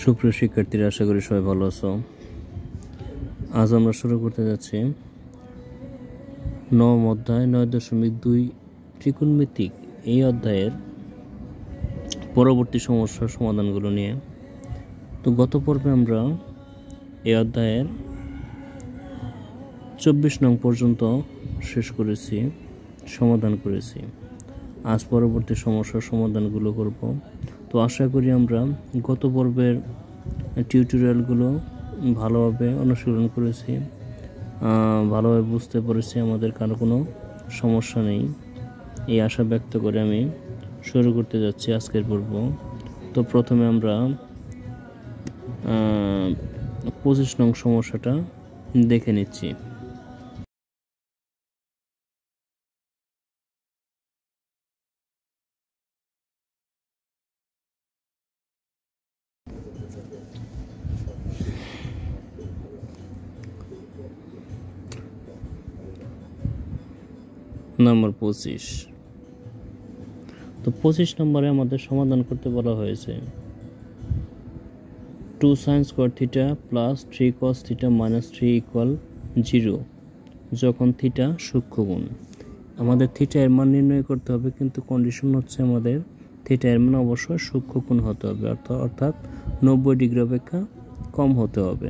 সুপ্রিয় শিক্ষার্থীরা, আশা করি সবাই ভালো আছো। আজ আমরা শুরু করতে যাচ্ছি নবম অধ্যায় 9.2 ত্রিকোণমিতিক এই অধ্যায়ের পরবর্তী সমস্যার সমাধানগুলো নিয়ে। তো গত পর্বে আমরা এই অধ্যায়ের 24 নং পর্যন্ত শেষ করেছি, সমাধান করেছি। আজ পরবর্তী সমস্যার সমাধানগুলো করব। তো আশা করি আমরা গত পর্বের টিউটোরিয়ালগুলো ভালোভাবে অনুশীলন করেছি, ভালোভাবে বুঝতে পেরেছি, আমাদের কারো কোনো সমস্যা নেই এই আশা ব্যক্ত করে আমি শুরু করতে যাচ্ছি আজকের পর্ব। তো প্রথমে আমরা 25 নং সমস্যাটা দেখে নিচ্ছি। নম্বর 25। তো 25 নম্বরে আমাদের সমাধান করতে বলা হয়েছে 2 sin square theta plus 3 cos theta minus 3 equal 0 যখন থিটা সূক্ষ্মগুণ। আমাদের থিটা এর মান নির্ণয় করতে হবে, কিন্তু কন্ডিশন হচ্ছে আমাদের থিটা এর মান অবশ্যই সূক্ষ্মগুণ হতে হবে, অর্থাৎ 90 ডিগ্রি অপেক্ষা কম হতে হবে।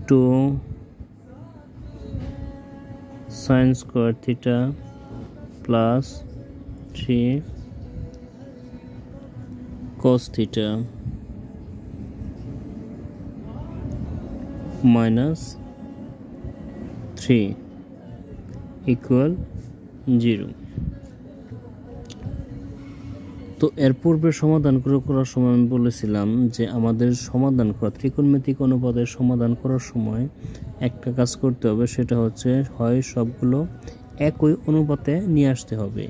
2 sin square theta plus 3 cos theta minus 3 equal 0। তো এর পূর্বে সমাধান করার সময় আমি বলেছিলাম যে আমাদের সমাধান করা ত্রিকোণমিতিক অনুপাতের সমাধান করার সময় একটা কাজ করতে হবে, সেটা হচ্ছে হয় সবগুলো একই অনুপাতে নিয়ে আসতে হবে।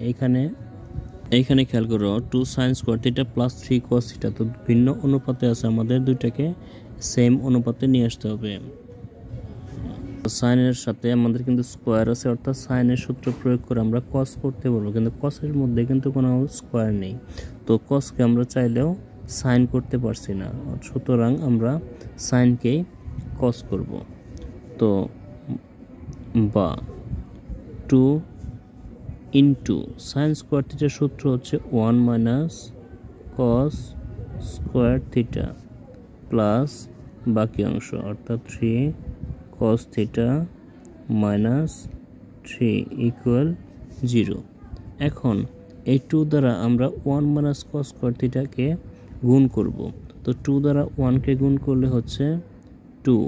এইখানে খেয়াল করো 2 sin square theta plus 3 cos theta, তো ভিন্ন অনুপাতে আছে, আমাদের দুইটাকে সেম অনুপাতে নিয়ে আসতে হবে। সাইনের সাথে আমাদের কিন্তু স্কোয়ার আছে, অর্থাৎ সাইনের সূত্র প্রয়োগ করে আমরা কস করতে পারবো, কিন্তু কসের মধ্যে কিন্তু কোনো স্কোয়ার নেই। তো কসকে আমরা চাইলেও সাইন করতে পারছি না, সুতরাং আমরা সাইনকেই কস করব। তো বা 2 ইন্টু সাইন স্কোয়ার থিটার সূত্র হচ্ছে 1 minus cos square theta plus বাকি অংশ অর্থাৎ 3 cos theta minus 3 equal 0। এখন এই 2 দ্বারা আমরা 1 minus cos square theta কে গুণ করব। তো 2 দ্বারা 1 কে গুণ করলে হচ্ছে 2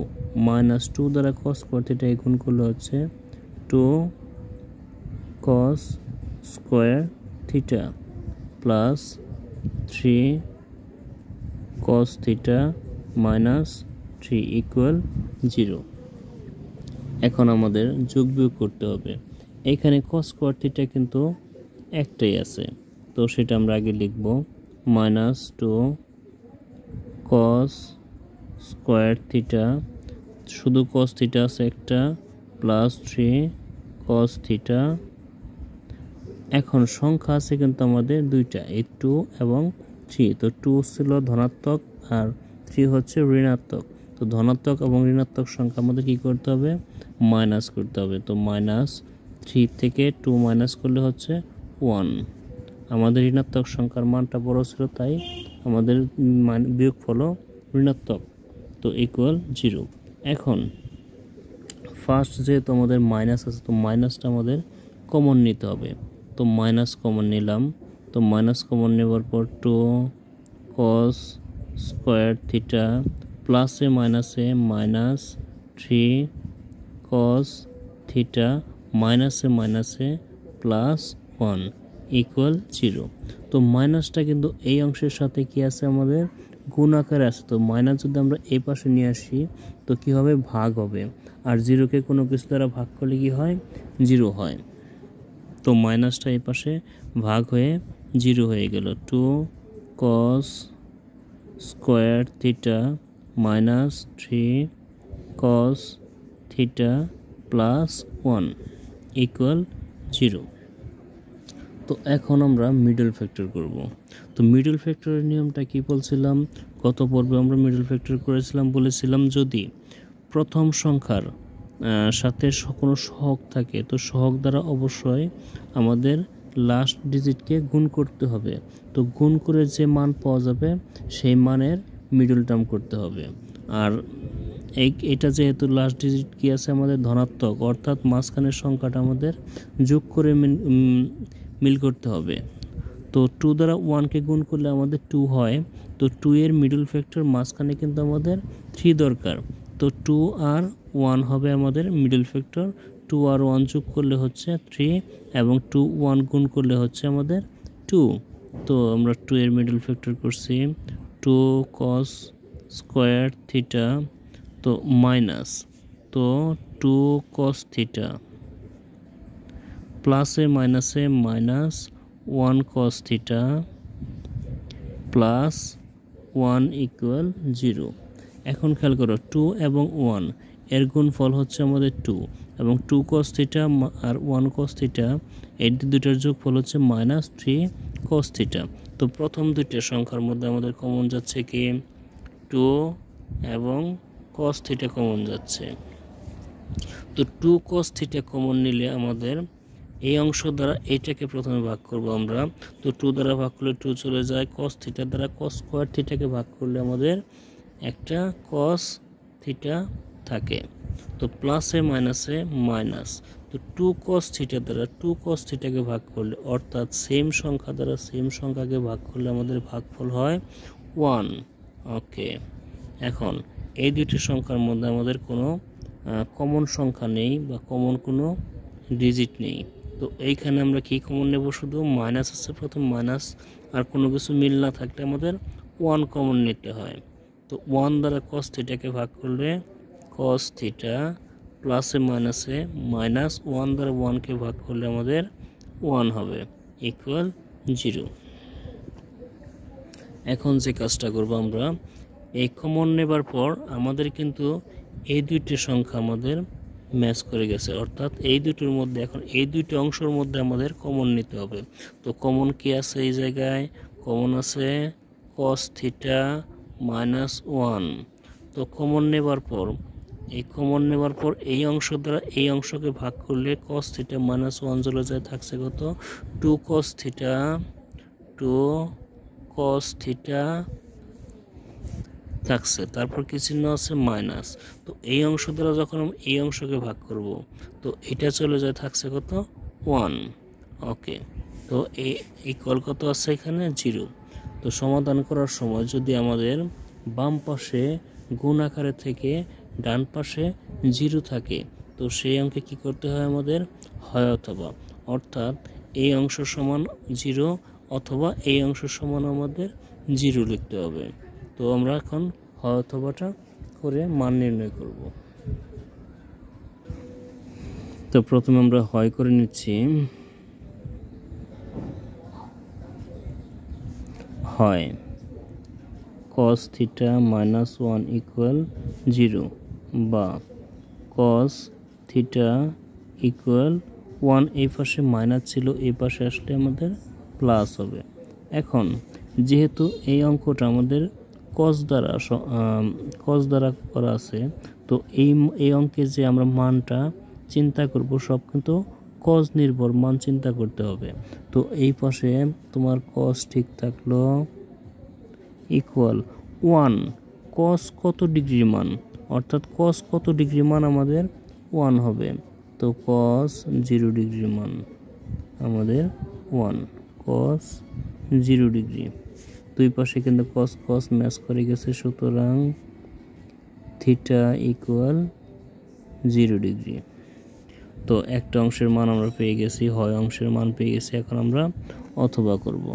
minus 2 দ্বারা cos square theta কে গুণ করলে হচ্ছে 2 cos square theta plus 3 cos theta minus 3 equal 0। এখন আমাদের যোগ বিয়োগ করতে হবে। এখানে cos square theta কিন্তু একটাই আছে, তো সেটা আমরা আগে লিখব minus 2 cos square theta, শুধু cos theta আছে একটা, প্লাস 3 cos theta। এখন সংখ্যা আছে কিন্তু আমাদের দুইটা, এই 2 এবং 3। তো 2 ছিল ধনাত্মক আর 3 হচ্ছে ঋণাত্মক। তো ধনাত্মক এবং ঋণাত্মক সংখ্যা আমাদের কি করতে হবে, মাইনাস করতে হবে। তো মাইনাস 3 থেকে 2 মাইনাস করলে হচ্ছে 1। আমাদের ঋণাত্মক সংখ্যার মানটা বড় ছিল, তাই আমাদের বিয়োগফলও ঋণাত্মক, তো ইকুয়াল 0। এখন ফার্স্ট যেহেতু আমাদের মাইনাস আছে, তো মাইনাসটা আমাদের কমন নিতে হবে। তো মাইনাস কমন নিলাম। তো মাইনাস কমন নেবার পর 2 cos square theta প্লাসে মাইনাসে মাইনাস 3 cos theta মাইনাসে মাইনাসে প্লাস 1 ইকুয়াল 0। তো মাইনাসটা কিন্তু এই অংশের সাথে কি আছে, আমাদের গুণ আকারে আছে। তো মাইনাস যদি আমরা এই পাশে নিয়ে আসি তো কি হবে, ভাগ হবে। আর 0কে কোনো কিছু দ্বারা ভাগ করলে কি হয়, 0 হয়। তো মাইনাসটা এই পাশে ভাগ হয়ে 0 হয়ে গেল। 2 cos square theta minus 3 cos theta plus 1 equal 0। তো এখন আমরা মিডল ফ্যাক্টর করব। তো মিডল ফ্যাক্টরের নিয়মটা কি বলছিলাম, গত পর্বে আমরা মিডল ফ্যাক্টর করেছিলাম, বলেছিলাম যদি প্রথম সংখ্যার সাথে কোনো সহগ থাকে তো সহগ দ্বারা অবশ্যই আমাদের লাস্ট ডিজিটকে গুণ করতে হবে। তো গুণ করে যে মান পাওয়া যাবে সেই মানের মিডল টার্ম করতে হবে। আর এটা যেহেতু লাস্ট ডিজিট কি আছে আমাদের ধনাত্মক, অর্থাৎ মাঝখানের সংখ্যাটা আমাদের যোগ করে মিল করতে হবে। তো 2 দ্বারা 1কে গুণ করলে আমাদের 2 হয়। তো 2 এর মিডল ফ্যাক্টর মাঝখানে কিন্তু আমাদের 3 দরকার। তো 2 আর 1 হবে আমাদের মিডল ফ্যাক্টর। 2 আর 1 যোগ করলে হচ্ছে 3 এবং 2 1 গুণ করলে হচ্ছে আমাদের 2। তো আমরা 2 এর মিডল ফ্যাক্টর করছি 2 cos স্কোয়ার থিটা, তো মাইনাস, তো 2 cos থিটা প্লাসে মাইনাসে minus 1 cos theta plus 1 equal 0। এখন খেয়াল করো 2 এবং 1 এর গুণফল হচ্ছে আমাদের 2 এবং 2 cos থিটা আর 1 cos থিটা এই দুটার যোগফল হচ্ছে মাইনাস 3 cos থিটা। তো প্রথম দুইটা সংখ্যার মধ্যে আমাদের কমন যাচ্ছে কি 2 এবং cos থিটা কমন যাচ্ছে। তো 2 cos থিটা কমন নিলে আমাদের এই অংশ দ্বারা এইটাকে প্রথমে ভাগ করব আমরা। তো 2 দ্বারা ভাগ করলে 2 চলে যায়, cos থিটা দ্বারা cos স্কয়ার থিটাকে ভাগ করলে আমাদের একটা cos থিটা থাকে। তো প্লাসে মাইনাসে মাইনাস, তো 2 cos থিটা দ্বারা 2 cos থিটাকে ভাগ করলে অর্থাৎ সেম সংখ্যা দ্বারা সেম সংখ্যাকে ভাগ করলে আমাদের ভাগফল হয় 1। ওকে, এখন এই দুটি সংখ্যার মধ্যে আমাদের কোনো কমন সংখ্যা নেই বা কমন কোনো ডিজিট নেই। তো এইখানে আমরা কি কমন নেব, শুধু মাইনাস আছে প্রথম মাইনাস, আর কোনো কিছু মিল না থাকলে আমাদের 1 কমন নিতে হয়। তো 1 দ্বারা cos থিটাকে ভাগ করলে cos থিটা প্লাসে মাইনাসে মাইনাস 1 দ্বারা 1কে ভাগ করলে আমাদের 1 হবে ইকুয়াল 0। এখন যে কাজটা করব আমরা, এই কমন নেবার পর আমাদের কিন্তু এই দুইটি সংখ্যা আমাদের ম্যাচ করে গেছে, অর্থাৎ এই দুটোর মধ্যে এখন এই দুইটি অংশের মধ্যে আমাদের কমন নিতে হবে। তো কমন কি আছে এই জায়গায়, কমন আছে cos থিটা মাইনাস 1। তো কমন নেবার পর এই অংশ দ্বারা এই অংশকে ভাগ করলে cos থিটা মাইনাস 1 চলে যায়, থাকছে কত 2 cos থিটা, 2 cos থিটা থাকছে, তারপর কি চিহ্ন আছে মাইনাস। তো এই অংশ দ্বারা যখন এই অংশকে ভাগ করব তো এটা চলে যায়, থাকছে কত 1। ওকে, তো এই ইকুয়াল কত আছে এখানে 0। তো সমাধান করার সময় যদি আমাদের বাম পাশে গুণ আকারে থেকে ডান পাশে 0 থাকে তো সেই অঙ্কে কি করতে হয় আমাদের হয় অথবা, অর্থাৎ এই অংশ সমান 0 অথবা এই অংশ সমান আমাদের 0 লিখতে হবে। তো আমরা এখন হয় অথবাটা করে মান নির্ণয় করব। তো প্রথমে আমরা হয় করে নিচ্ছি, হয় cos থিটা মাইনাস 1 ইকুয়াল 0 বা cos থিটা ইকুয়াল 1, এই পাশে মাইনাস ছিল এই পাশে আসলে আমাদের প্লাস হবে। এখন যেহেতু এই অঙ্কটা আমাদের cos দ্বারা করা আছে, তো এই অঙ্কে যে আমরা মানটা চিন্তা করব সব কিন্তু cos নির্ভর মান চিন্তা করতে হবে। তো এই পাশে তোমার cos ঠিক থাকলো ইকুয়াল 1, cos কত ডিগ্রি মান, অর্থাৎ cos কত ডিগ্রি মান আমাদের 1 হবে। তো cos 0 ডিগ্রি মান আমাদের 1, cos 0 ডিগ্রি। দুই পাশে কিন্তু cos ম্যাচ করে গেছে, সুতরাং থিটা ইকুয়াল 0 ডিগ্রি। তো একটা অংশের মান আমরা পেয়ে গেছি, হয় অংশের মান পেয়ে গেছি। এখন আমরা অথবা করব।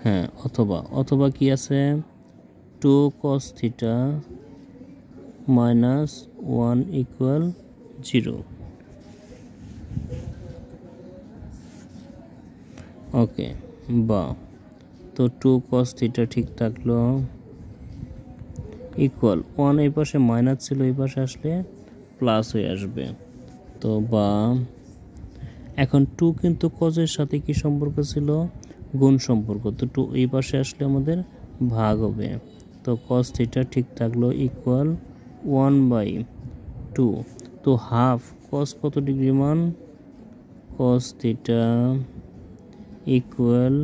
হ্যাঁ, অথবা কি আছে 2 cos থিটা মাইনাস 1 ইকুয়াল 0। ওকে, বা তো 2 cos থিটা ঠিক থাকলো ইকুয়াল 1, এই পাশে মাইনাস ছিল এই পাশে আসলে প্লাস হয়ে আসবে। তো বা এখন 2 কিন্তু কজের সাথে কি সম্পর্ক ছিল? গুণ সম্পর্ক। তো 2 এই পাশে আসলে আমাদের ভাগ হবে। তো cos থিটা ঠিক থাকলো ইকুয়াল 1/2। তো হাফ cos কত ডিগ্রি মান? cos থিটা ইকুয়াল,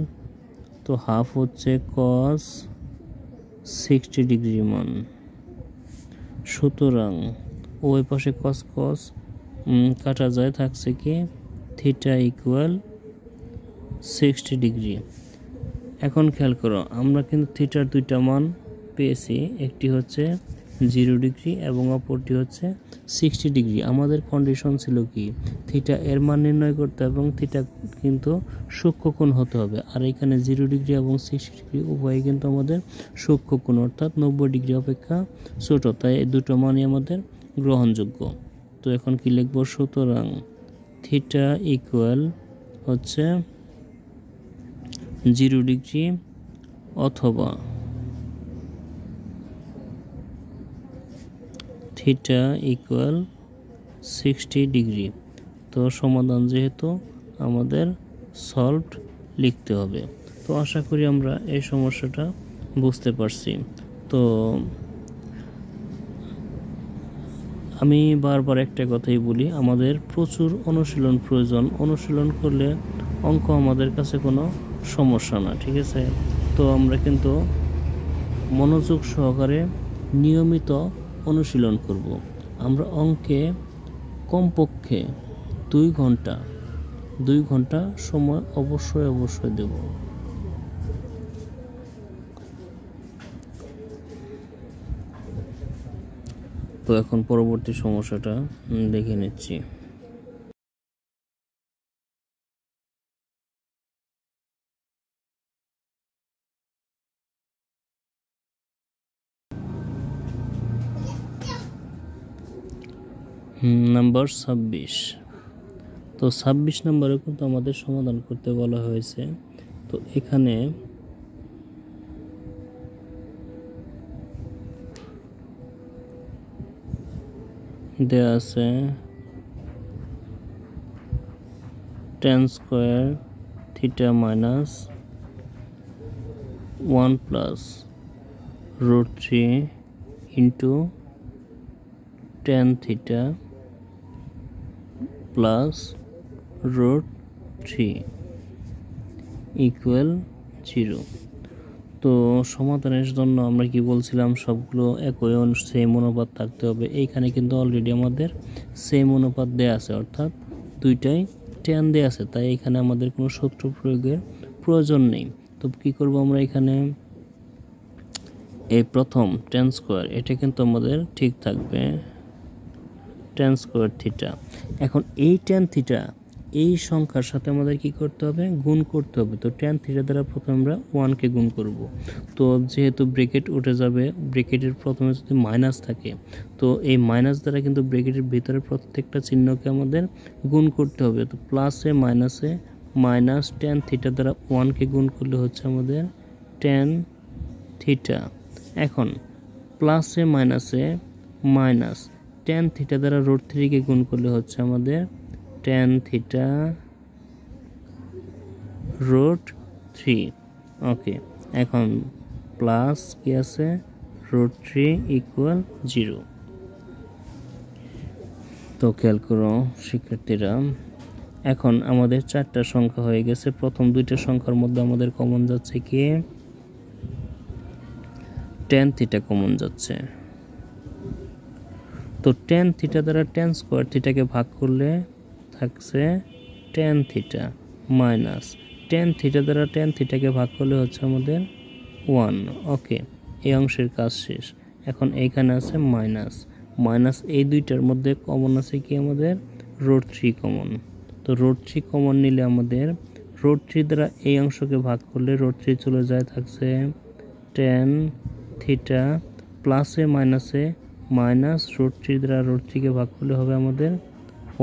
তো হাফ হচ্ছে cos 60 ডিগ্রি মান। সুতরাং ওই পাশে cos কাটা যায়, থাকছে কি থিটা ইকুয়াল 60 ডিগ্রি। এখন খেয়াল করো, আমরা কিন্তু থিটার দুইটা মান পেয়েছি, একটি হচ্ছে 0 ডিগ্রি এবং অপরটি হচ্ছে 60 ডিগ্রি। আমাদের কন্ডিশন ছিল কি থিটা এর মান নির্ণয় করতে এবং থিটা কিন্তু সূক্ষ্মকোণ হতে হবে। আর এখানে 0 ডিগ্রি এবং 60 ডিগ্রি উভয়ই কিন্তু আমাদের সূক্ষ্মকোণ, অর্থাৎ 90 ডিগ্রি অপেক্ষা ছোট, তাই এই দুটো মানই আমাদের গ্রহণযোগ্য। তো এখন কি লিখব? সুতরাং থিটা ইকুয়াল হচ্ছে 0 ডিগ্রি অথবা থিটা ইকুয়াল 60 ডিগ্রি। তো সমাধান যেহেতু আমাদের সলভড লিখতে হবে। তো আশা করি আমরা এই সমস্যাটা বুঝতে পারছি। তো আমি বারবার একটা কথাই বলি, আমাদের প্রচুর অনুশীলন প্রয়োজন। অনুশীলন করলে অঙ্ক আমাদের কাছে কোনো সমস্যা না, ঠিক আছে? তো আমরা কিন্তু মনোযোগ সহকারে নিয়মিত অনুশীলন করব। আমরা অঙ্কে কমপক্ষে 2 ঘন্টা সময় অবশ্যই দেব। তো এখন পরবর্তী সমস্যাটা দেখে নিচ্ছি। নাম্বার 26। তো 26 নম্বরে কিন্তু আমাদের সমাধান করতে বলা হয়েছে। তো এখানে দেয়া আছে tan square theta minus 1 plus √3 into tan theta plus √3 equal 0। তো সমাধানের জন্য আমরা কি বলছিলাম, সবগুলো একই সেম অনুপাত থাকতে হবে। এইখানে কিন্তু অলরেডি আমাদের সেম অনুপাত দেয়া আছে, অর্থাৎ দুইটাই tan দেয়া আছে, তাই এখানে আমাদের কোনো সূত্র প্রয়োগের প্রয়োজন নেই। তো কি করব আমরা, এখানে এই প্রথম tan স্কয়ার এটা কিন্তু আমাদের ঠিক থাকবে, tan স্কয়ার থিটা। এখন এই tan থিটা এই সংখ্যার সাথে আমাদের কি করতে হবে? গুণ করতে হবে। তো tan থিটা দ্বারা প্রথমে আমরা 1 কে গুণ করব। তো যেহেতু ব্র্যাকেট উঠে যাবে, ব্র্যাকেটের প্রথমে যদি মাইনাস থাকে, তো এই মাইনাস দ্বারা কিন্তু ব্র্যাকেটের ভিতরে প্রত্যেকটা চিহ্নকে আমাদের গুণ করতে হবে। তো প্লাসে মাইনাসে মাইনাস tan থিটা দ্বারা 1 কে গুণ করলে হচ্ছে আমাদের tan থিটা। এখন প্লাসে মাইনাসে মাইনাস tan থিটা দ্বারা √3 কে গুণ করলে হচ্ছে আমাদের tan থিটা √3। ওকে, এখন প্লাস কি আছে √3 ইকুয়াল 0। তো খেয়াল করো শিক্ষার্থীরা, এখন আমাদের 4টা সংখ্যা হয়ে গেছে। প্রথম 2টা সংখ্যার মধ্যে আমাদের কমন যাচ্ছে কি tan থিটা কমন যাচ্ছে। তো tan থিটা দ্বারা tan স্কয়ার থিটাকে ভাগ করলে থাকছে tan theta minus tan theta দ্বারা tan থিটাকে ভাগ করলে হচ্ছে আমাদের 1। ওকে, এই অংশের কাজ শেষ। এখন এইখানে আছে মাইনাস এই দুইটার মধ্যে কমন আছে কি আমাদের √3 কমন। তো √3 কমন নিলে আমাদের √3 দ্বারা এই অংশকে ভাগ করলে √3 চলে যায়, থাকছে tan থিটা প্লাসে মাইনাসে মাইনাস √3 দ্বারা √3 কে ভাগ করলে হবে আমাদের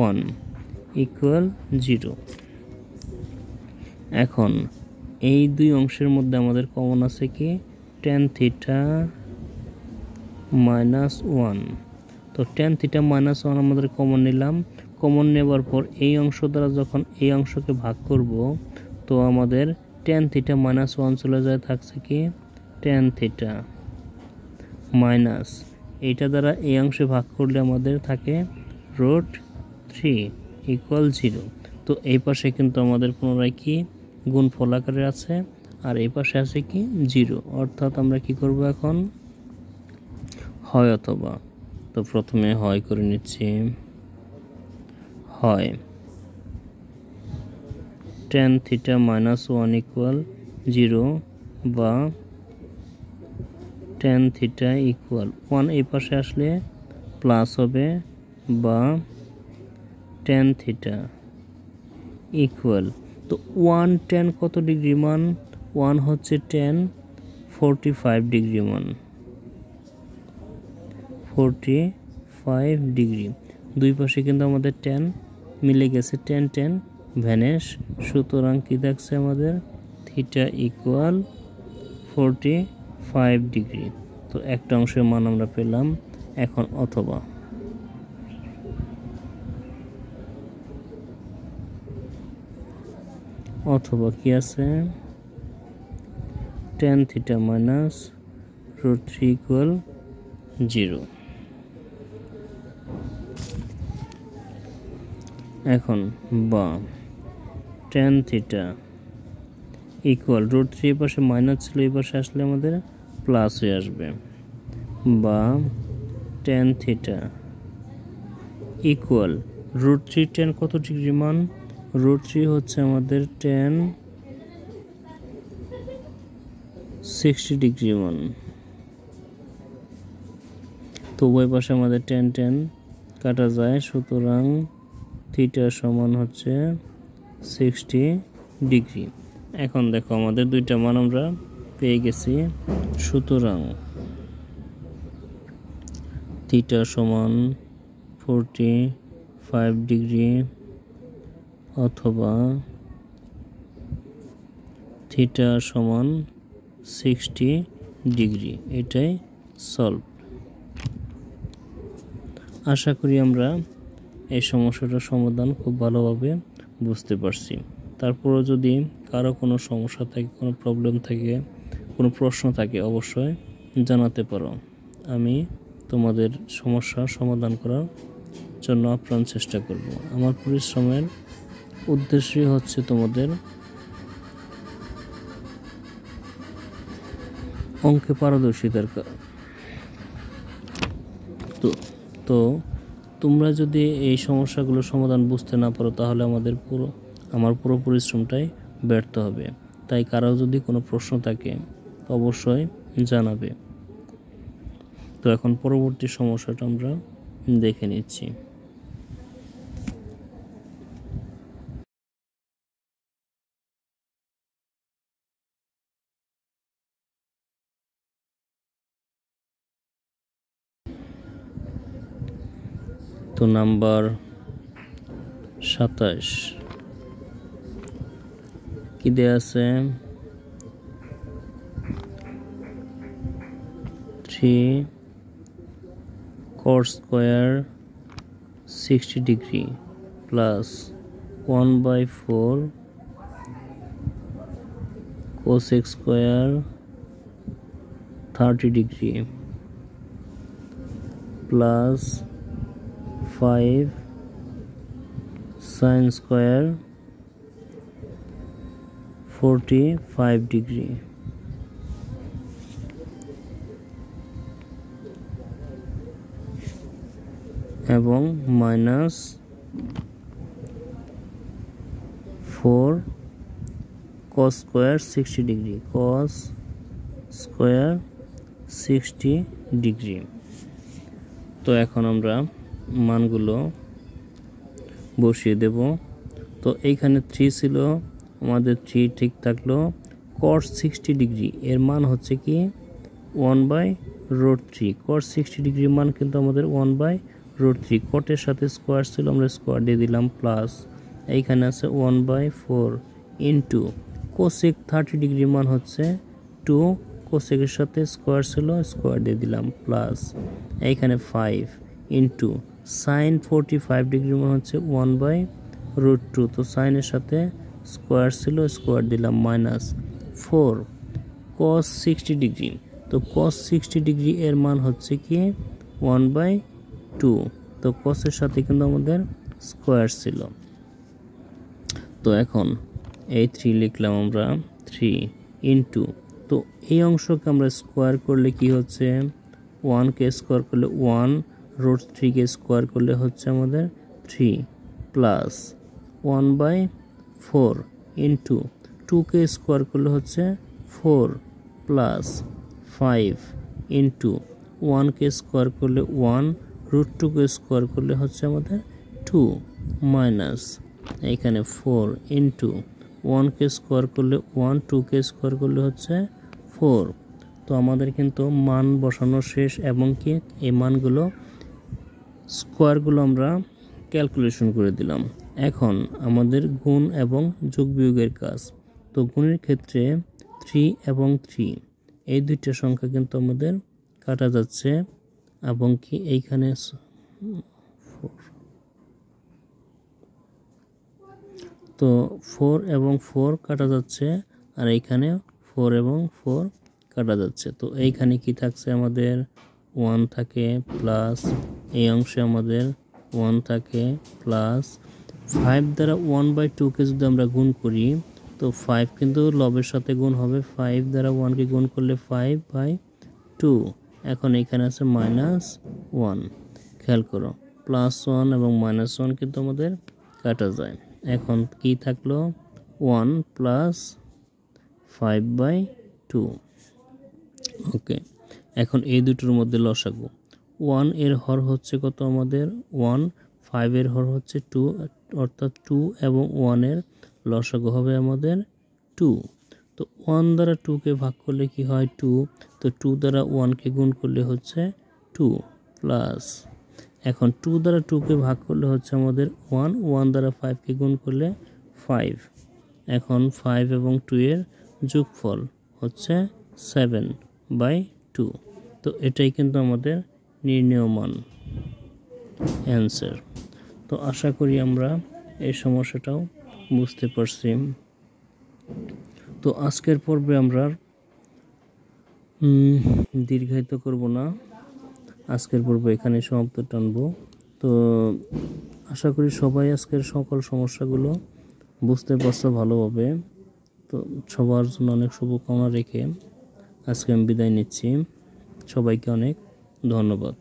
1 ইকুয়াল 0। এখন এই দুই অংশের মধ্যে আমাদের কমন আছে কি tan থিটা মাইনাস 1। তো tan থিটা মাইনাস 1 আমাদের কমন নিলাম। কমন নেবার পর এই অংশ দ্বারা যখন এই অংশকে ভাগ করব, তো আমাদের tan থিটা মাইনাস 1 চলে যায়, থাকছে কি tan থিটা মাইনাস, এইটা দ্বারা এই অংশে ভাগ করলে আমাদের থাকে √3 ইকুয়াল 0। তো এই পাশে কিন্তু আমাদের পুনরায় কি গুণফল আকারে আছে, আর এই পাশে আছে কি 0, অর্থাৎ আমরা কি করব এখন হয় অথবা। তো প্রথমে হয় করে নিচ্ছি, হয় tan থিটা মাইনাস 1 ইকুয়াল 0 বা tan থিটা ইকুয়াল 1 এই পাশে আসলে প্লাস হবে, বা tan থিটা ইকুয়াল, তো 1 tan কত ডিগ্রি মান, 1 হচ্ছে tan 45 ডিগ্রি মান, 45 ডিগ্রি। দুই পাশে কিন্তু আমাদের tan মিলে গেছে, tan ভ্যানিশ, সুতরাং কি থাকছে আমাদের থিটা ইকুয়াল 45 ডিগ্রি। তো একটা অংশের মান আমরা পেলাম। এখন অথবা, অথবা কি আছে tan থিটা মাইনাস √3 ইকুয়াল 0। এখন বা tan থিটা ইকুয়াল √3 এর পাশে মাইনাস ছিল, এই পাশে আসলে আমাদের প্লাস হয়ে আসবে, বা tan থিটা ইকুয়াল √3 tan কত ডিগ্রি মান, √3 হচ্ছে আমাদের tan 60 ডিগ্রি মান। তো উভয় পাশে আমাদের tan কাটা যায়, সুতরাং থিটা সমান হচ্ছে 60 ডিগ্রি। এখন দেখো আমাদের দুইটা মান আমরা পেয়ে গেছি, সুতরাং থিটা সমান 45 ডিগ্রি অথবা থিটা সমান 60 ডিগ্রি, এটাই সলভ। আশা করি আমরা এই সমস্যাটার সমাধান খুব ভালোভাবে বুঝতে পারছি। তারপরও যদি কারো কোনো সমস্যা থাকে, কোনো প্রবলেম থাকে, কোনো প্রশ্ন থাকে, অবশ্যই জানাতে পারো। আমি তোমাদের সমস্যার সমাধান করার জন্য আপ্রাণ চেষ্টা করব। আমার পরিশ্রমের উদ্দেশ্যই হচ্ছে তোমাদের অঙ্কে পারদর্শিতার। তো তোমরা যদি এই সমস্যাগুলো সমাধান বুঝতে না পারো, তাহলে আমার পুরো পরিশ্রমটাই ব্যর্থ হবে। তাই কারো যদি কোনো প্রশ্ন থাকে অবশ্যই জানাবে। তো এখন পরবর্তী সমস্যাটা আমরা দেখে নিচ্ছি। তো নাম্বার 27 কি দেয়া আছে, 3 cos square 60 degree plus 1/4 cosec square 30 degree plus 5 sin square 45 degree এবং minus 4 cos square 60 degree, cos square 60 degree. তো এখন আমরা মানগুলো বসিয়ে দেব। তো এইখানে 3 ছিল, আমাদের 3 ঠিক থাকলো। cos 60 ডিগ্রি এর মান হচ্ছে কি 1/√3। cos 60 ডিগ্রির মান কিন্তু আমাদের 1/√3। কটের সাথে স্কোয়ার ছিল, আমরা স্কোয়ার দিয়ে দিলাম, প্লাস এইখানে আছে 1/4 ইন্টু cosec 30 ডিগ্রির মান হচ্ছে 2, কোসেকের সাথে স্কোয়ার ছিল, স্কোয়ার দিয়ে দিলাম, প্লাস এইখানে 5 ইন্টু সাইন 45 ডিগ্রি মানে হচ্ছে 1/√2। তো সাইনের সাথে স্কোয়ার ছিল, স্কোয়ার দিলাম, মাইনাস 4 cos 60 ডিগ্রি। তো cos 60 ডিগ্রি এর মান হচ্ছে কি 1/2। তো cosের সাথে কিন্তু আমাদের স্কোয়ার ছিল। তো এখন এই 3 লিখলাম আমরা, 3 ইন্টু, তো এই অংশকে আমরা স্কোয়ার করলে কি হচ্ছে 1কে স্কোয়ার করলে 1√3কে স্কোয়ার করলে হচ্ছে আমাদের 3 প্লাস 1/4 ইন্টু 2কে স্কোয়ার করলে হচ্ছে 4 প্লাস 5 ইন্টু 1কে স্কোয়ার করলে 1√2কে স্কোয়ার করলে হচ্ছে আমাদের 2 মাইনাস এখানে 4 ইন্টু 1কে স্কোয়ার করলে 1, 2কে স্কোয়ার করলে হচ্ছে 4। তো আমাদের কিন্তু মান বসানো শেষ এবং কি এই মানগুলো স্কোয়ারগুলো আমরা ক্যালকুলেশন করে দিলাম। এখন আমাদের গুণ এবং যোগ বিয়োগের কাজ। তো গুণের ক্ষেত্রে 3 এবং 3 এই দুইটা সংখ্যা কিন্তু আমাদের কাটা যাচ্ছে এবং কি এইখানে 4। তো 4 এবং 4 কাটা যাচ্ছে আর এইখানে 4 এবং 4 কাটা যাচ্ছে। তো এইখানে কি থাকছে আমাদের 1 থাকে প্লাস এই অংশে আমাদের 1 থাকে প্লাস 5 দ্বারা 1/2কে যদি আমরা গুণ করি তো 5 কিন্তু লবের সাথে গুণ হবে, 5 দ্বারা 1কে গুণ করলে 5/2। এখন এখানে আছে -1, খেয়াল করো +1 এবং -1 কিন্তু আমাদের কাটা যায়। এখন কি থাকলো 1 প্লাস 5/2। ওকে, এখন এই দুটোর মধ্যে লসাগু। 1 এর হর হচ্ছে কত আমাদের 1, 5 এর হর হচ্ছে 2, অর্থাৎ 2 এবং 1 এর লসাগু হবে আমাদের 2। তো 1 দ্বারা 2কে ভাগ করলে কি হয় 2। তো 2 দ্বারা 1কে গুণ করলে হচ্ছে 2 প্লাস এখন 2 দ্বারা 2কে ভাগ করলে হচ্ছে আমাদের 1, 1 দ্বারা 5কে গুণ করলে 5। এখন 5 এবং 2 এর যোগফল হচ্ছে 7/2। তো এটাই কিন্তু আমাদের নির্ণেয় মান, অ্যান্সার। তো আশা করি আমরা এই সমস্যাটাও বুঝতে পারছি। তো আজকের পর্বে আমরা দীর্ঘায়িত করব না, আজকের পর্ব এখানে সমাপ্ত টানবো। তো আশা করি সবাই আজকের সকল সমস্যাগুলো বুঝতে পারছো ভালোভাবে। তো সবার জন্য অনেক শুভকামনা রেখে আজকে আমি বিদায় নিচ্ছি। সবাইকে অনেক ধন্যবাদ।